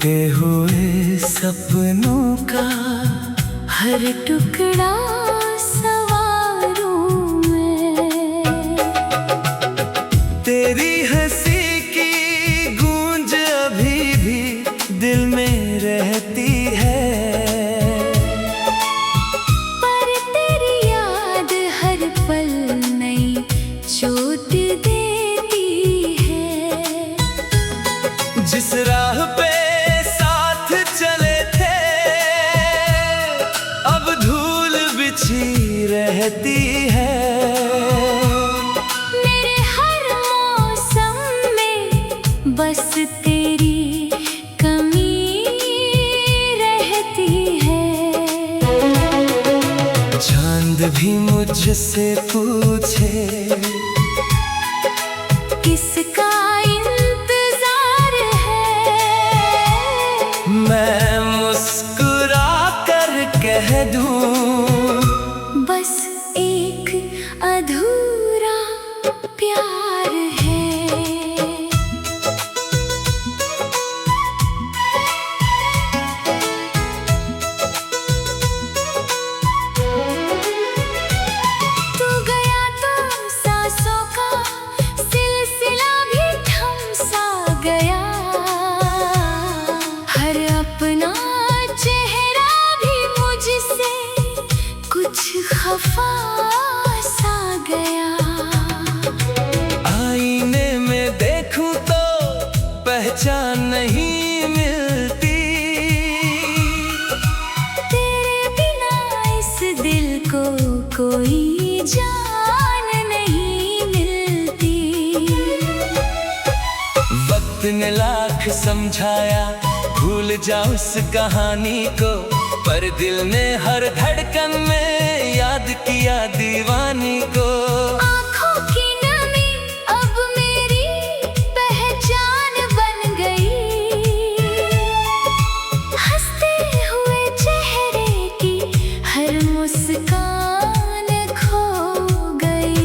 टूटे हुए सपनों का हर टुकड़ा सवारूं मैं। तेरी हंसी की गूंज अभी भी दिल में रहती है, पर तेरी याद हर पल नई चोट देती है। जिस राह पे साथ चले थे अब धूल बिछी रहती है। मेरे हर मौसम में बस तेरी कमी रहती है। चांद भी मुझसे पूछे किसका इंतजार है, मैं मुस्कुरा कर कह दूं बस एक अधूरा प्यार है। तू गया तो सांसों का सिलसिला भी थम सा गया, हर अपना चेहरा भी मुझसे कुछ खफा सा गया। आईने में देखूं तो पहचान नहीं मिलती, तेरे बिना इस दिल को कोई जान नहीं मिलती। वक्त ने लाख समझाया भूल जा उस कहानी को, पर दिल ने हर धड़कन में याद किया दीवानी को। आँखों की नमी अब मेरी पहचान बन गई, हंसते हुए चेहरे की हर मुस्कान खो गई।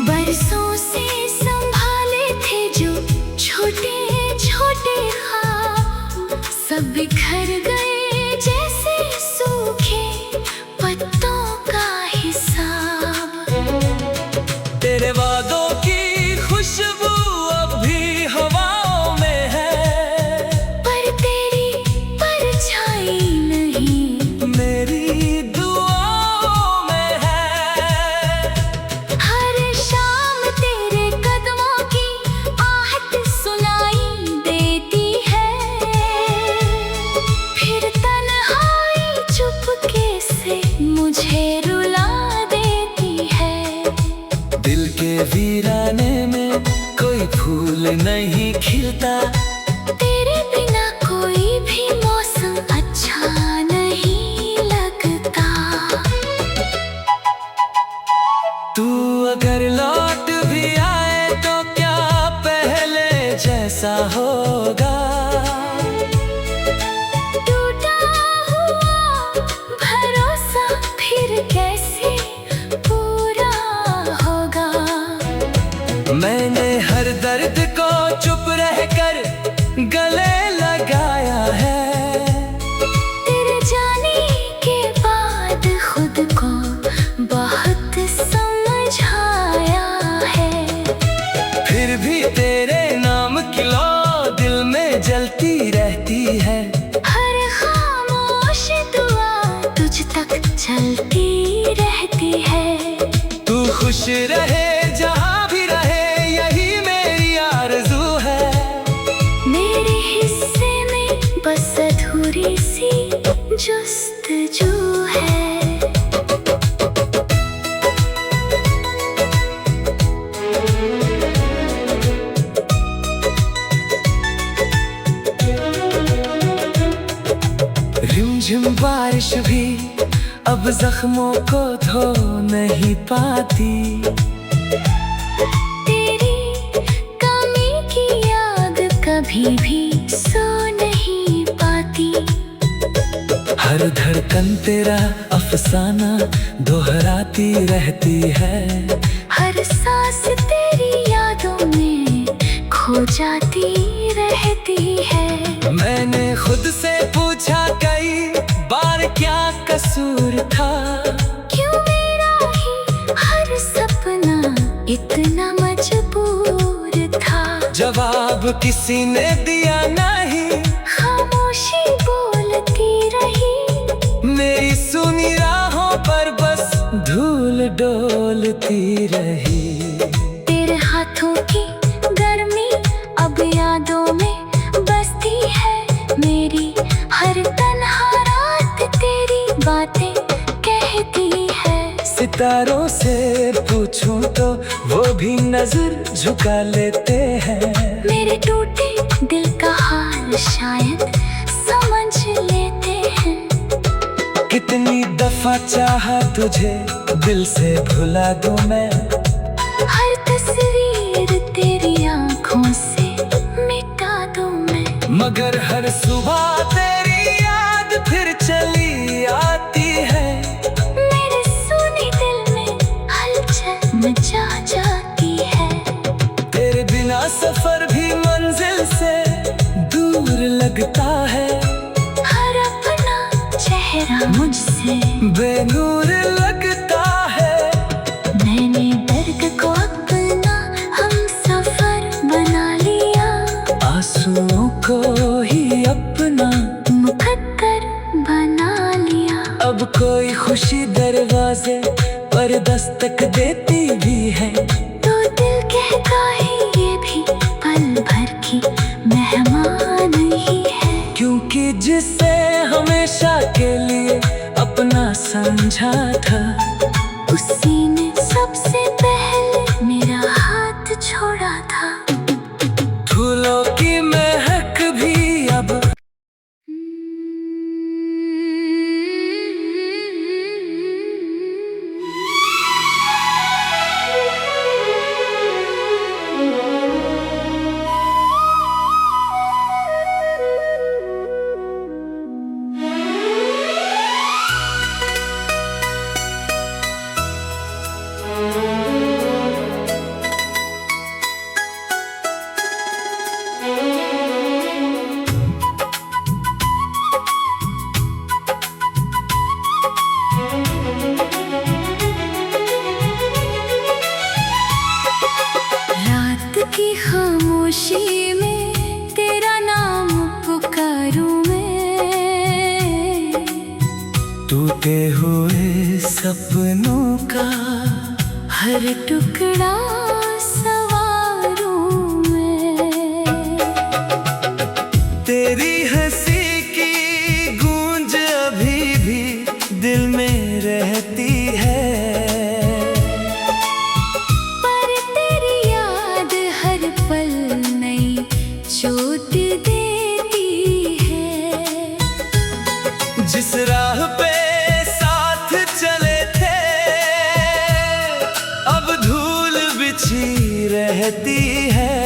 बरसों से संभाले थे जो छोटे छोटे ख्वाब, सब बिखर गए जैसे सूखे पत्तों का हिसाब। तेरे वादों की खुशबू अब भी हवाओं में है, पर तेरी परछाई नहीं मेरी दुआओं में है। हर शाम तेरे कदमों की आहट सुनाई देती है, फिर तन्हाई चुपके से मुझे रुला देती है। दिल के वीराने में कोई फूल नहीं खिलता, तेरे बिना कोई भी मौसम अच्छा नहीं लगता। तू अगर लौट भी आए तो क्या पहले जैसा होगा। टूटा हुआ भरोसा फिर कैसे पूरा होगा। मैंने हर दर्द को चुप रहकर गले लगाया है, तेरे जाने के बाद खुद को बहुत समझाया है। फिर भी तेरे नाम की लौ दिल में जलती रहती है। हर खामोश दुआ तुझ तक चलती रहती है। तू खुश रहे जहाँ भी रहे यही मेरी आरज़ू है। मेरे हिस्से में बस अधूरी सी जुस्तजू है। रिमझिम बारिश भी अब जख्मों को धो नहीं पाती, तेरी कमी की याद कभी भी सो नहीं पाती। हर धड़कन तेरा अफसाना दोहराती रहती है। हर सांस तेरी यादों में खो जाती रहती है। मैंने खुद से पूछा कई बार क्या कसूर था, क्यों मेरा ही हर सपना इतना मजबूर था। जवाब किसी ने दिया नहीं, खामोशी बोलती रही। मेरी सुनी राहों पर बस धूल डोलती रही। तेरे हाथों की गर्मी अब यादों में बसती है। मेरी हर तन्हा रात तेरी बातें कहती है। सितारों से पूछूं तो वो भी नजर झुका लेते हैं। मेरे टूटे दिल का हाल शायद समझ लेते हैं। कितनी दफा चाहा तुझे दिल से भुला दूं मैं, हर तस्वीर तेरी आंखों से मिटा दूं मैं। मगर हर सुबह तेरी याद फिर चली आती है। मेरे सुनी दिल में हलचल मचा जाती है। तेरे बिना सफर भी मंजिल से दूर लगता है। हर अपना चेहरा मुझसे बेनूर लगता है। मैंने दर्द को अपना हम सफर बना लिया। आंसुओं को ही अपना मुकद्दर बना लिया। अब कोई खुशी दरवाजे पर दस्तक देती भी है। तो दिल कहता है ये भी पल भर की मेहमान ही है। क्योंकि जिसे हमेशा के लिए अपना समझा था, उसी ने सबसे पहले मेरा हाथ छोड़ा था। फूलों की महक भी अब रात की खामोशी में तेरा नाम पुकारूं मैं। टूटे हुए सपनों का हर टुकड़ा सवारूं मैं। तेरी हंसी की गूंज अभी भी दिल में रहती है। पर तेरी याद हर पल नई चोट देती है। जिस राह पे साथ चले थे अब धूल बिछी रहती है।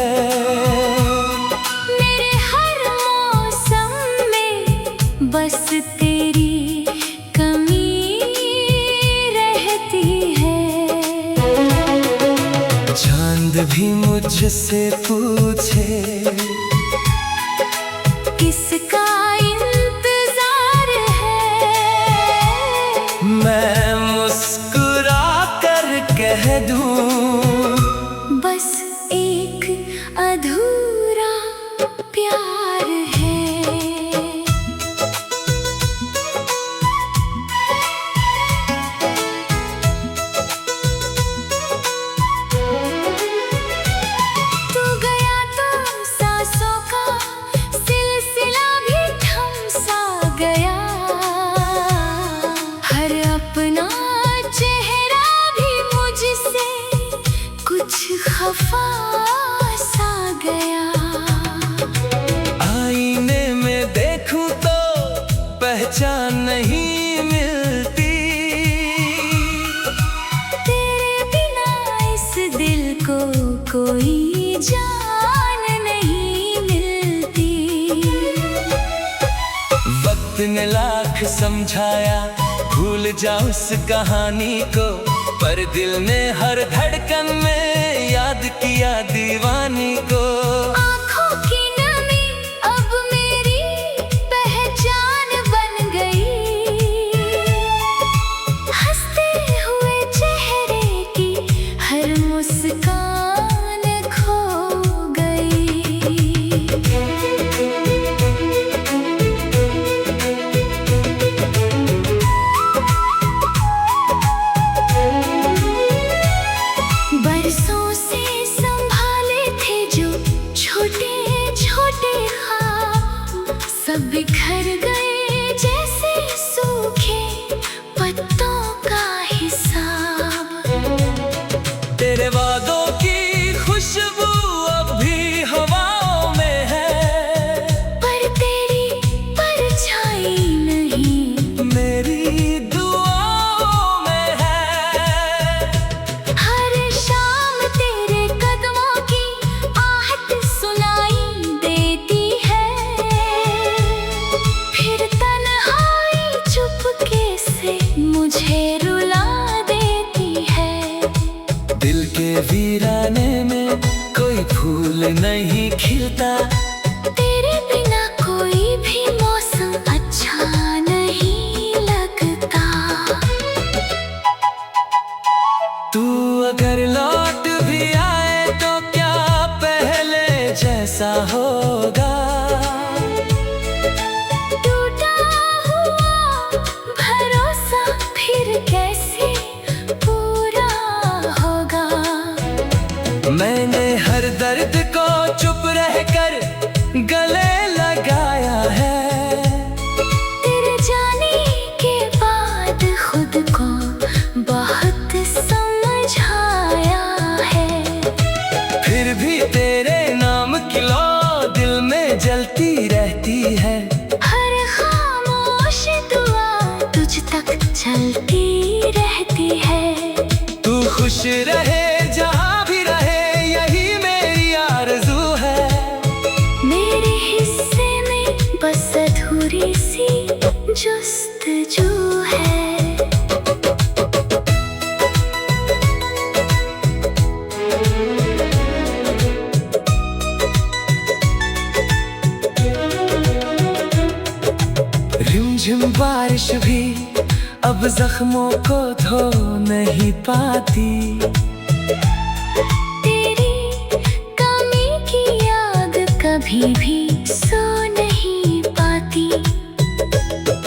मेरे हर मौसम में बस तेरी कमी रहती है। चांद भी मुझसे पूछे किसका इंतजार है। मैं मुस्कुरा कर कह दूं बस एक अधूरा प्यार है। तू गया तो दोस्त ने लाख समझाया भूल जा उस कहानी को, पर दिल ने हर धड़कन में याद किया दीवानी को। आँखों की नमी अब मेरी पहचान बन गई, हंसते हुए चेहरे की हर मुस्कान खो गई। बरसों से संभाले थे जो छोटे छोटे ख्वाब, सब बिखर गए जैसे सूखे पत्तों का हिसाब। तेरे वादों की खुशबू अब भी हवाओं में है, पर तेरी परछाई नहीं मेरी दुआओं में है। हर शाम तेरे कदमों की आहट सुनाई देती है, फिर तन्हाई चुपके से मुझे रुला देती है। दिल के वीराने में कोई फूल नहीं खिलता, तेरे बिना कोई भी मौसम अच्छा नहीं लगता। तू अगर लौट भी आए तो क्या पहले जैसा होगा। टूटा हुआ भरोसा फिर कैसे पूरा होगा। मैंने हर दर्द को चुप रहकर गले लगाया है, तेरे जाने के बाद खुद को बहुत समझाया है। फिर भी तेरे नाम की लौ दिल में जलती रहती है। हर खामोश दुआ तुझ तक चलती रहती है। तू खुश रहे जहाँ भी रहे यही मेरी आरज़ू है। मेरे हिस्से में बस अधूरी सी जुस्तजू है। रिमझिम बारिश भी अब जख्मों को धो नहीं पाती, तेरी कमी की याद कभी भी सो नहीं पाती।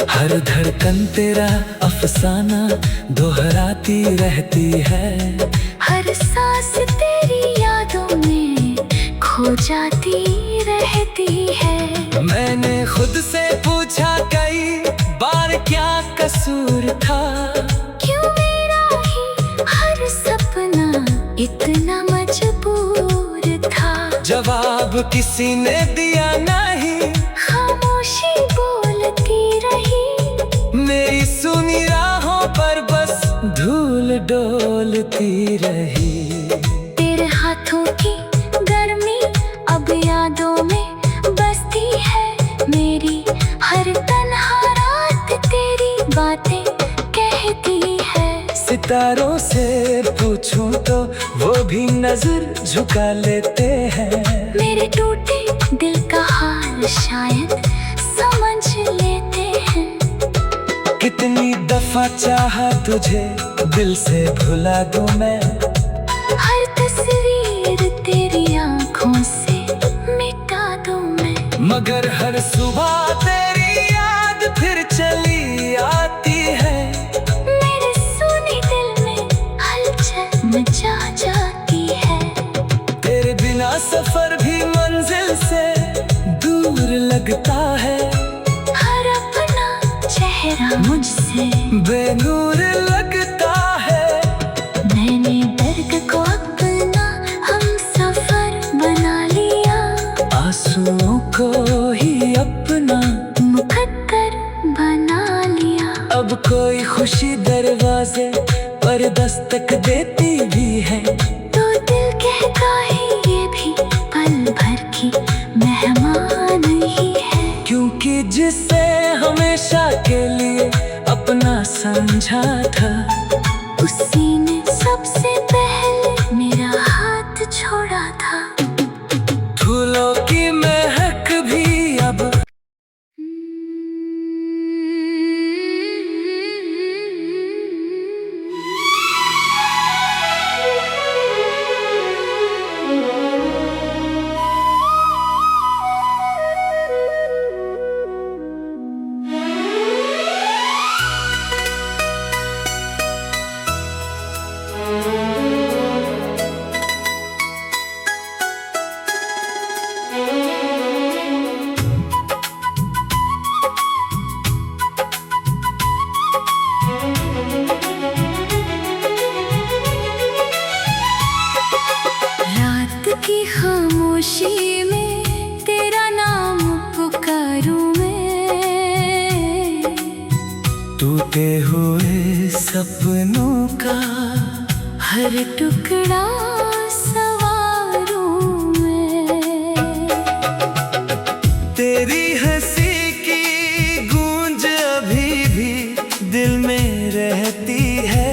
हर धड़कन तेरा अफसाना दोहराती रहती है। हर सांस तेरी यादों में खो जाती रहती है। मैंने खुद से पूछा कई बार क्या कसूर था, क्यों मेरा ही हर सपना इतना मजबूर था। जवाब किसी ने दिया नहीं, खामोशी बोलती रही। मेरी सुनी राहों पर बस धूल डोलती रही। तेरे हाथों की गर्मी अब यादों में बसती है मेरी। हर तन्हा रात तेरी बातें कहती है। सितारों से पूछूं तो वो भी नजर झुका लेते हैं। मेरे टूटे दिल का हाल शायद समझ लेते हैं। कितनी दफा चाहा तुझे दिल से भुला दूं मैं, हर तस्वीर तेरी आंखों से मिटा दूं मैं। मगर हर सुबह तेरी याद फिर चली आती है। मेरे सुने दिल में हलचल मचा जाती है। तेरे बिना सफर भी मंजिल से दूर लगता है। हर अपना चेहरा मुझसे बेनूर लगता है। मैंने दर्द को अपना हम सफर बना लिया। आंसुओं को ही अपना मुकद्दर बना लिया। अब कोई खुशी दरवाजे पर दस्तक देती भी है। तो दिल कहता है ये भी पल भर की मेहमान ही है। क्योंकि जिससे तुझे हमेशा के लिए अपना समझा था। उसी ने सबसे पहले मेरा हाथ छोड़ा था। फूलों की महक भी अब की खामोशी में तेरा नाम पुकारूं मैं। टूटे हुए सपनों का हर टुकड़ा संवारूं मैं। तेरी हंसी की गूंज अभी भी दिल में रहती है।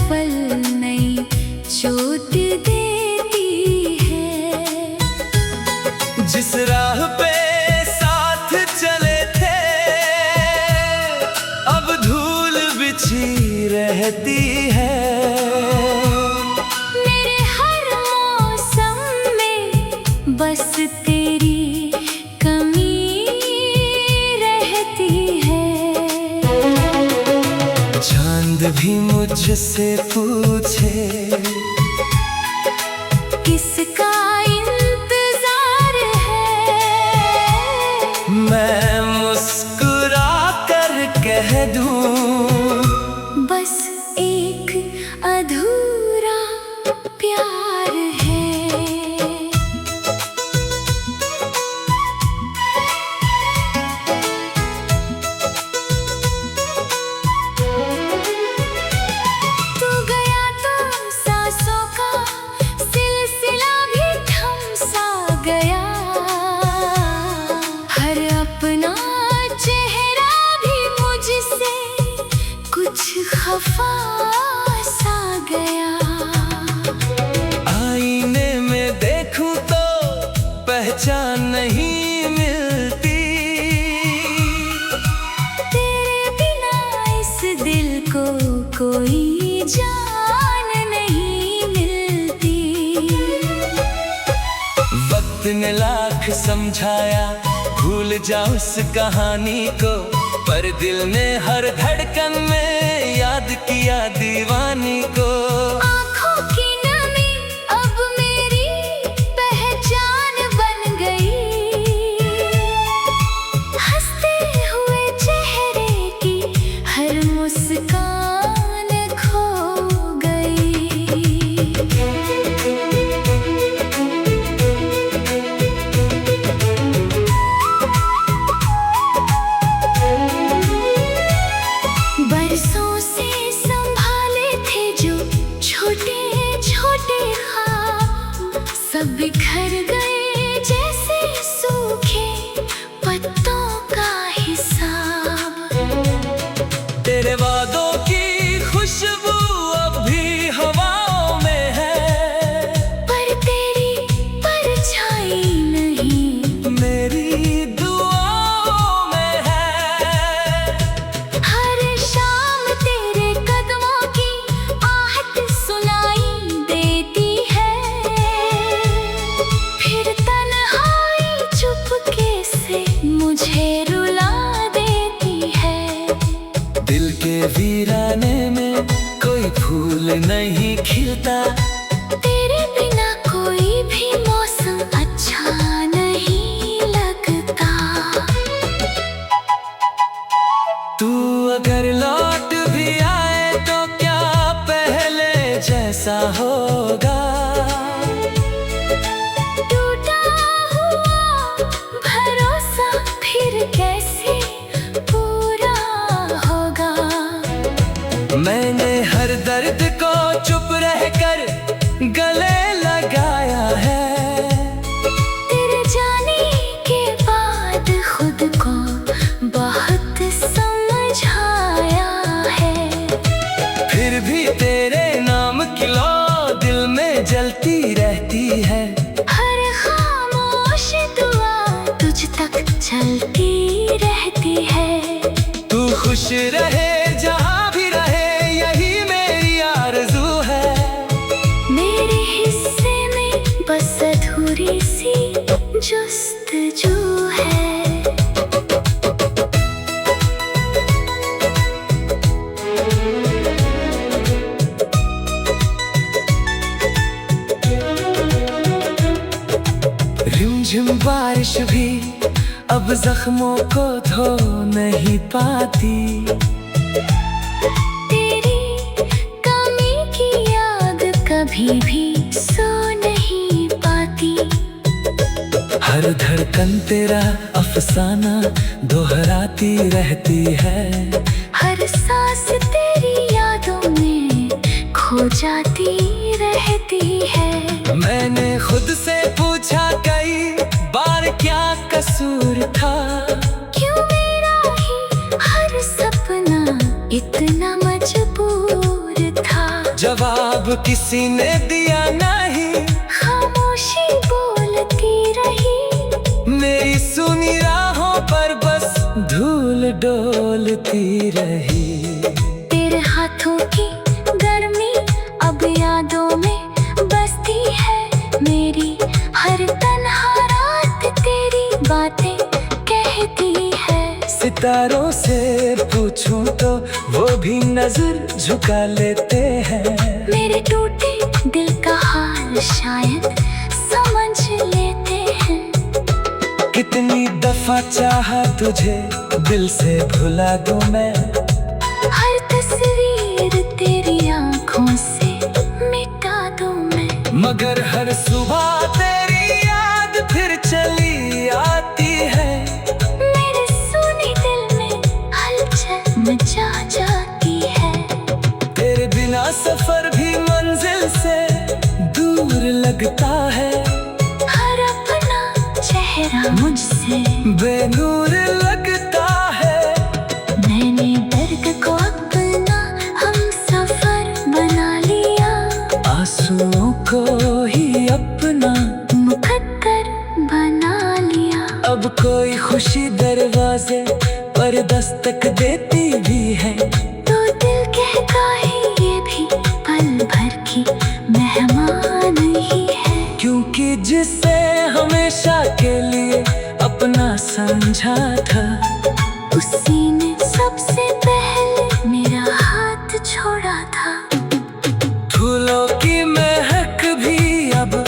पल नई चोट देती है। जिस राह पे साथ चले थे अब धूल बिछी रहती है। मेरे हर मौसम में बस तेरी कमी रहती है। चांद भी मुझसे पूछे किसका इंतजार है। मैं मुस्कुरा कर कह दूं बस एक अधूरा प्यार है। खफा सा गया। आईने में देखूं तो पहचान नहीं मिलती। तेरे बिना इस दिल को कोई जान नहीं मिलती। वक्त ने लाख समझाया भूल जा उस कहानी को, पर दिल ने हर धड़कन में याद किया दीवानी को। आँखों की नमी अब मेरी पहचान बन गई। हंसते हुए चेहरे की हर मुस्कान खो गई। बरसों से संभाले थे जो छोटे छोटे ख्वाब, सब बिखर गए जैसे सूखे पत्तों का हिसाब। तेरे वादों की खुशबू अब भी हवाओं में है, पर तेरी परछाई नहीं मेरी दुआओं में है। हर शाम तेरे कदमों की आहट सुनाई देती है। फिर तन्हाई चुपके से मुझे रुला देती है। दिल के वीराने में कोई फूल नहीं खिलता। तेरे बिना कोई भी मौसम अच्छा नहीं लगता। तू अगर लौट भी आए तो क्या पहले जैसा होगा। टूटा हुआ भरोसा फिर कैसे पूरा होगा। मैंने हर दर्द को चुप रहकर चलती रहती है। तू खुश रहे जहाँ भी रहे, यही मेरी आरज़ू है। मेरे हिस्से में बस अधूरी सी जुस्तजू है। रिमझिम बारिश भी अब जख्मों को धो नहीं पाती। तेरी कमी की याद कभी भी सो नहीं पाती। हर धड़कन तेरा अफसाना दोहराती रहती है। हर सांस तेरी यादों में खो जाती रहती है। मैंने खुद से पूछा कई बार क्या कसूर था। क्यों मेरा ही हर सपना इतना मजबूर था। जवाब किसी ने दिया नहीं, खामोशी बोलती रही। मेरी सुनी राहों पर बस धूल डोलती रही। तेरे हाथों की गर्मी अब यादों में बसती है। मेरी हर तन्हा रात तेरी बातें कहती है। सितारों से पूछूं तो वो भी नजर झुका लेते हैं। मेरे टूटे दिल का हाल शायद समझ लेते हैं। कितनी दफा चाहा तुझे दिल से भुला दूं मैं। हर तस्वीर तेरी आंखों से मिटा दूं मैं। मगर हर सुबह तेरी याद फिर चली आती है। मेरे सुने दिल में हलचल मचा जाती है। तेरे बिना सफर भी मंजिल से दूर लगता है। हर अपना चेहरा मुझसे बेनूर लगता है। मैंने दर्द को अपना हम सफर बना लिया। आंसुओं को ही अपना मुकद्दर बना लिया। अब कोई खुशी दरवाजे पर दस्तक देती भी है। तो दिल कहता है ये भी पल भर की मेहमान ही है। क्योंकि जिसे हमेशा के लिए अपना समझा था, उसी ने सबसे पहले मेरा हाथ छोड़ा था। फूलों की महक भी अब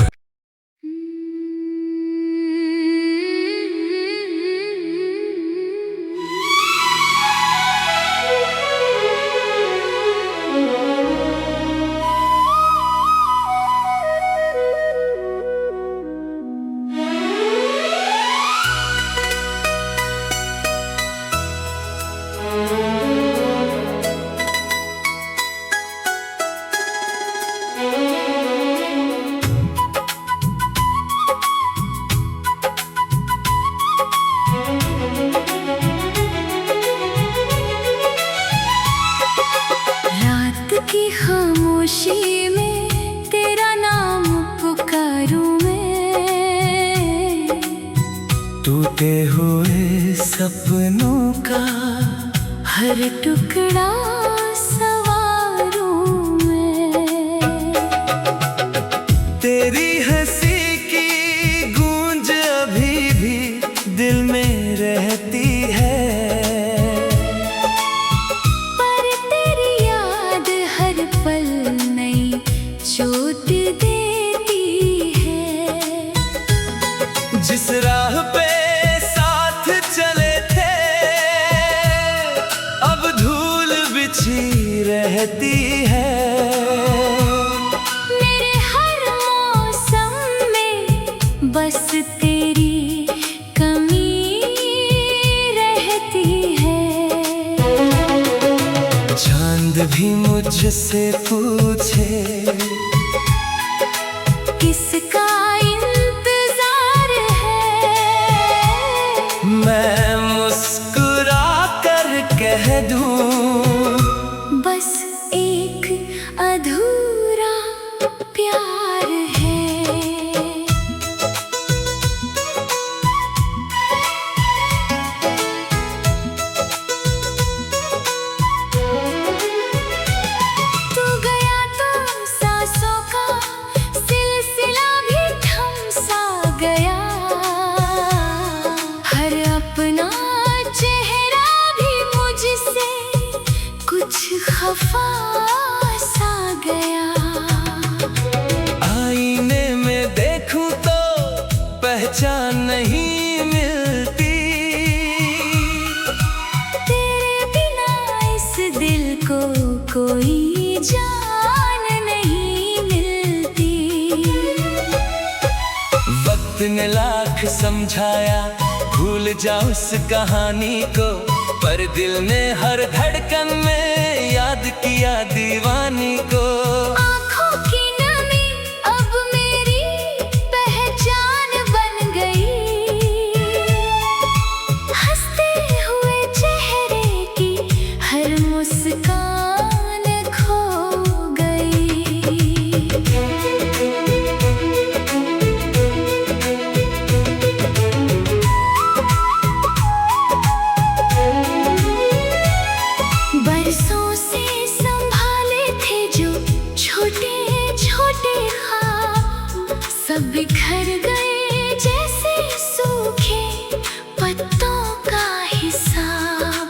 रात की खामोशी में तेरा नाम पुकारूं मैं। टूटे हुए सपनों का हर टुकड़ा सवारूं मैं। तेरी हंसी की गूंज अभी भी दिल में रहती है। पर तेरी याद हर पल नई चोट देती है। जिस राह पे साथ चले थे, अब धूल बिछी रहती है। मेरे हर मौसम में बस तेरी कमी रहती है। चांद भी मुझसे पूछे किसका इंतजार है। मैं मुस्कुरा कर कह दूं, बस एक अधूरा प्यार है। पहचान नहीं मिलती। तेरे बिना इस दिल को कोई जान नहीं मिलती। वक्त ने लाख समझाया भूल जा उस कहानी को, पर दिल ने हर धड़कन में याद किया दीवानी को। आँखों की नमी अब मेरी पहचान बन गई, हंसते हुए चेहरे की हर मुस्कान खो गई। बरसों से संभाले थे जो छोटे छोटे ख्वाब, सब बिखर गए जैसे सूखे पत्तों का हिसाब।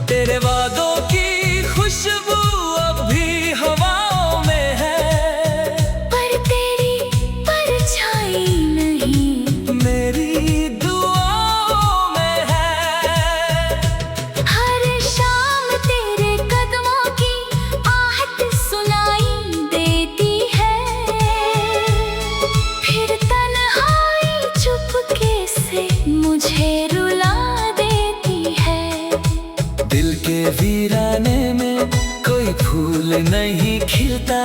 तेरे वादों की खुशबू अब भी हवाओं में है, पर तेरी परछाई नहीं मेरी दुआओं में है। हर शाम तेरे कदमों की आहट सुनाई देती है, फिर तन्हाई चुपके से मुझे रुला देती है। दिल के वीराने में कोई फूल नहीं खिलता,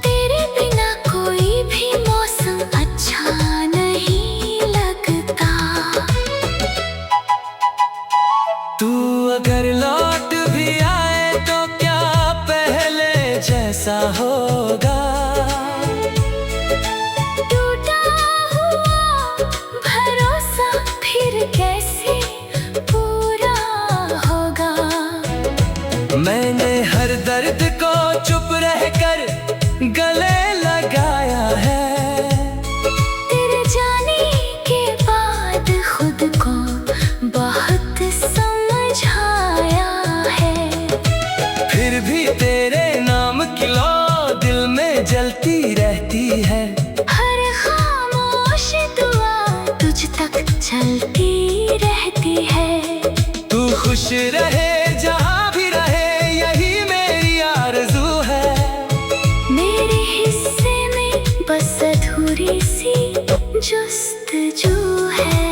तेरे बिना कोई भी मौसम अच्छा नहीं लगता। तू अगर लौट भी आए तो क्या पहले जैसा होगा। टूटा हुआ भरोसा फिर कैसे पूरा होगा। मैंने हर दर्द को चुप रहकर गले लगाया है, तेरे जाने के बाद खुद को बहुत समझाया है। फिर भी तेरे नाम की लौ दिल में जलती रहती है। हर खामोश दुआ तुझ तक चलती रहती है। तू खुश रहे जहाँ भी रहे यही मेरी आरज़ू है। मेरे हिस्से में बस अधूरी सी जुस्तजू है।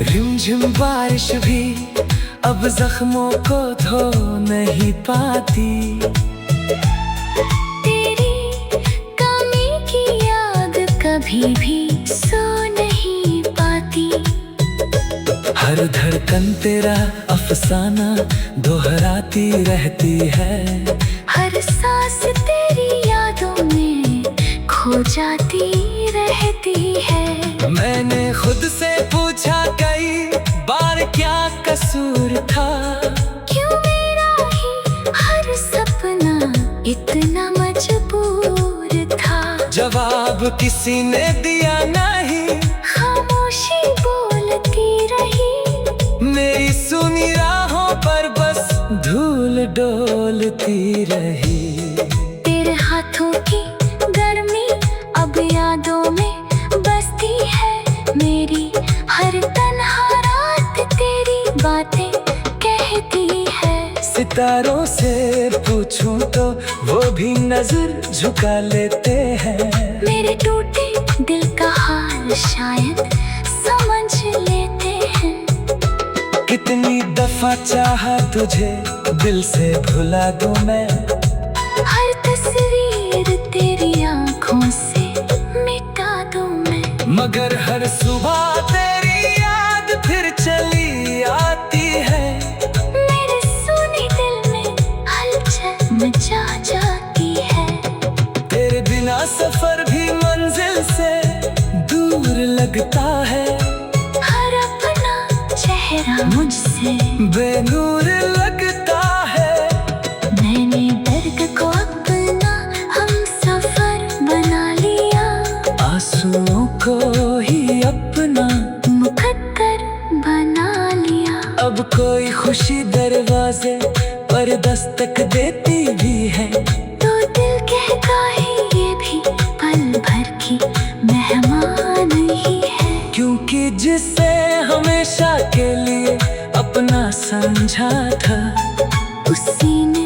रिमझिम बारिश भी अब जख्मों को धो नहीं पाती। तेरी कमी की याद कभी भी सो नहीं पाती। हर धड़कन तेरा अफसाना दोहराती रहती है। हर सांस तेरी यादों में खो जाती रहती है। मैंने खुद से पूछा कई बार क्या कसूर था, क्यों मेरा ही हर सपना इतना मजबूर था। जवाब किसी ने दिया नहीं, खामोशी बोलती रही। मेरी सुनी राहों पर बस धूल डोलती रही। तेरे हाथों की गर्मी अब यादों में बसती है मेरी। हर तन्हा रात तेरी बातें कहती है। सितारों से पूछूं तो वो भी नजर झुका लेते हैं। मेरे टूटे दिल का हाल शायद समझ लेते हैं। कितनी दफा चाहा तुझे दिल से भुला दूं मैं, हर तस्वीर तेरी आंखों से मिटा दूं मैं। मगर हर सुबह तेरी याद फिर चली आती है। मेरे सुने दिल में हलचल मचा जाती है। तेरे बिना सफर भी मंजिल से दूर लगता है। हर अपना चेहरा मुझसे बेनूर लगता है। मैंने दर्द को अपना हम सफर बना लिया। आंसुओं को ही अपना मुकद्दर बना अब कोई खुशी दरवाजे पर दस्तक देती भी है, तो दिल कहता है ये भी पल भर की मेहमान ही है। क्योंकि जिसे हमेशा के लिए अपना समझा था, उसी ने